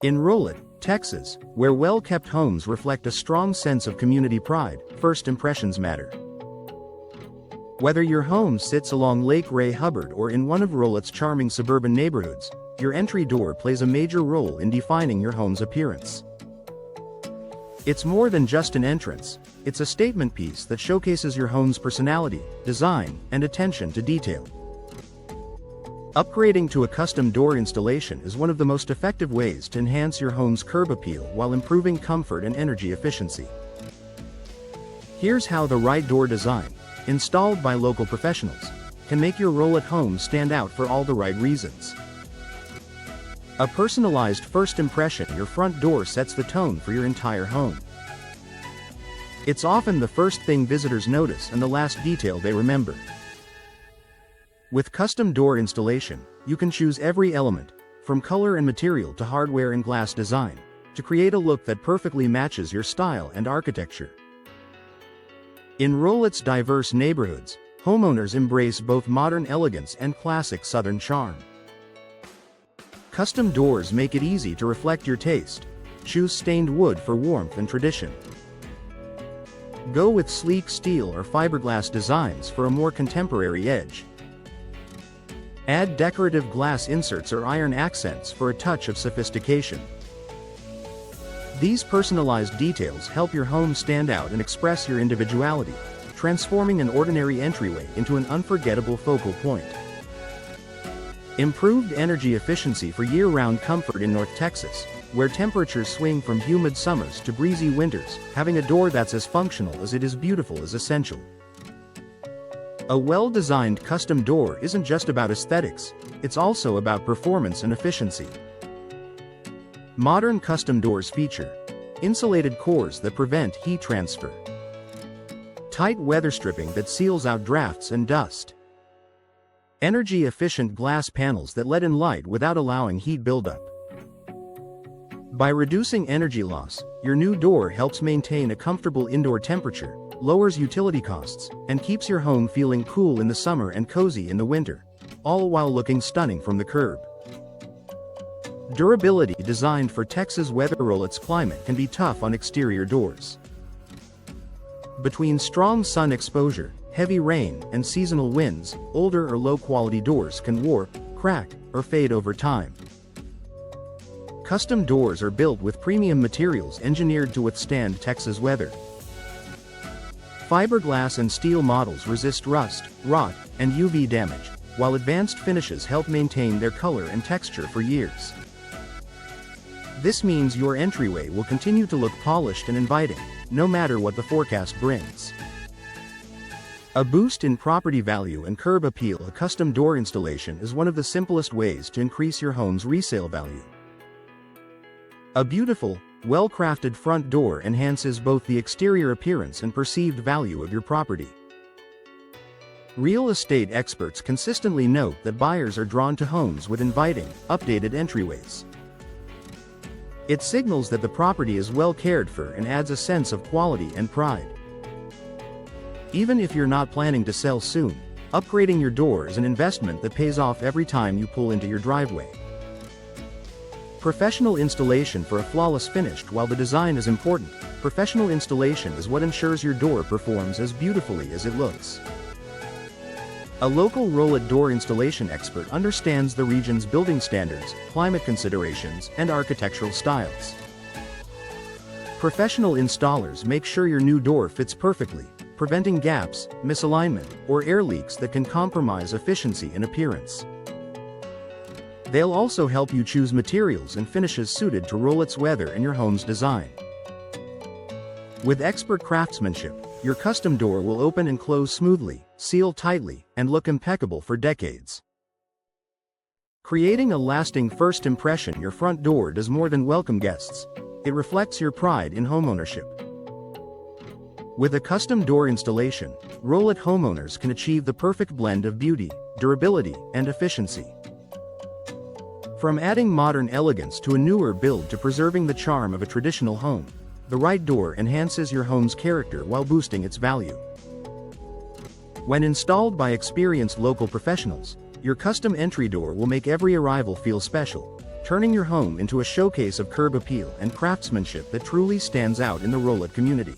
In Rowlett, Texas, where well-kept homes reflect a strong sense of community pride, first impressions matter. Whether your home sits along Lake Ray Hubbard or in one of Rowlett's charming suburban neighborhoods, your entry door plays a major role in defining your home's appearance. It's more than just an entrance, it's a statement piece that showcases your home's personality, design, and attention to detail. Upgrading to a custom door installation is one of the most effective ways to enhance your home's curb appeal while improving comfort and energy efficiency. Here's how the right door design, installed by local professionals, can make your Rowlett home stand out for all the right reasons. A personalized first impression: your front door sets the tone for your entire home. It's often the first thing visitors notice and the last detail they remember. With custom door installation, you can choose every element, from color and material to hardware and glass design, to create a look that perfectly matches your style and architecture. In Rowlett's diverse neighborhoods, homeowners embrace both modern elegance and classic Southern charm. Custom doors make it easy to reflect your taste. Choose stained wood for warmth and tradition. Go with sleek steel or fiberglass designs for a more contemporary edge. Add decorative glass inserts or iron accents for a touch of sophistication. These personalized details help your home stand out and express your individuality, transforming an ordinary entryway into an unforgettable focal point. Improved energy efficiency for year-round comfort. In North Texas, where temperatures swing from humid summers to breezy winters, having a door that's as functional as it is beautiful is essential. A well-designed custom door isn't just about aesthetics, it's also about performance and efficiency. Modern custom doors feature insulated cores that prevent heat transfer, tight weather stripping that seals out drafts and dust, energy-efficient glass panels that let in light without allowing heat buildup. By reducing energy loss, your new door helps maintain a comfortable indoor temperature, lowers utility costs, and keeps your home feeling cool in the summer and cozy in the winter, all while looking stunning from the curb. Durability. Designed for Texas weather, Rowlett's climate can be tough on exterior doors. Between strong sun exposure, heavy rain, and seasonal winds, older or low-quality doors can warp, crack, or fade over time. Custom doors are built with premium materials engineered to withstand Texas weather. Fiberglass and steel models resist rust, rot, and UV damage, while advanced finishes help maintain their color and texture for years. This means your entryway will continue to look polished and inviting, no matter what the forecast brings. A boost in property value and curb appeal. A custom door installation is one of the simplest ways to increase your home's resale value. A beautiful, well-crafted front door enhances both the exterior appearance and perceived value of your property. Real estate experts consistently note that buyers are drawn to homes with inviting, updated entryways. It signals that the property is well cared for and adds a sense of quality and pride. Even if you're not planning to sell soon, upgrading your door is an investment that pays off every time you pull into your driveway. Professional installation. For a flawless finish. While the design is important, professional installation is what ensures your door performs as beautifully as it looks. A local Rowlett door installation expert understands the region's building standards, climate considerations, and architectural styles. Professional installers make sure your new door fits perfectly, preventing gaps, misalignment, or air leaks that can compromise efficiency and appearance. They'll also help you choose materials and finishes suited to Rowlett's weather and your home's design. With expert craftsmanship, your custom door will open and close smoothly, seal tightly, and look impeccable for decades. Creating a lasting first impression. Your front door does more than welcome guests. It reflects your pride in homeownership. With a custom door installation, Rowlett homeowners can achieve the perfect blend of beauty, durability, and efficiency. From adding modern elegance to a newer build to preserving the charm of a traditional home, the right door enhances your home's character while boosting its value. When installed by experienced local professionals, your custom entry door will make every arrival feel special, turning your home into a showcase of curb appeal and craftsmanship that truly stands out in the Rowlett community.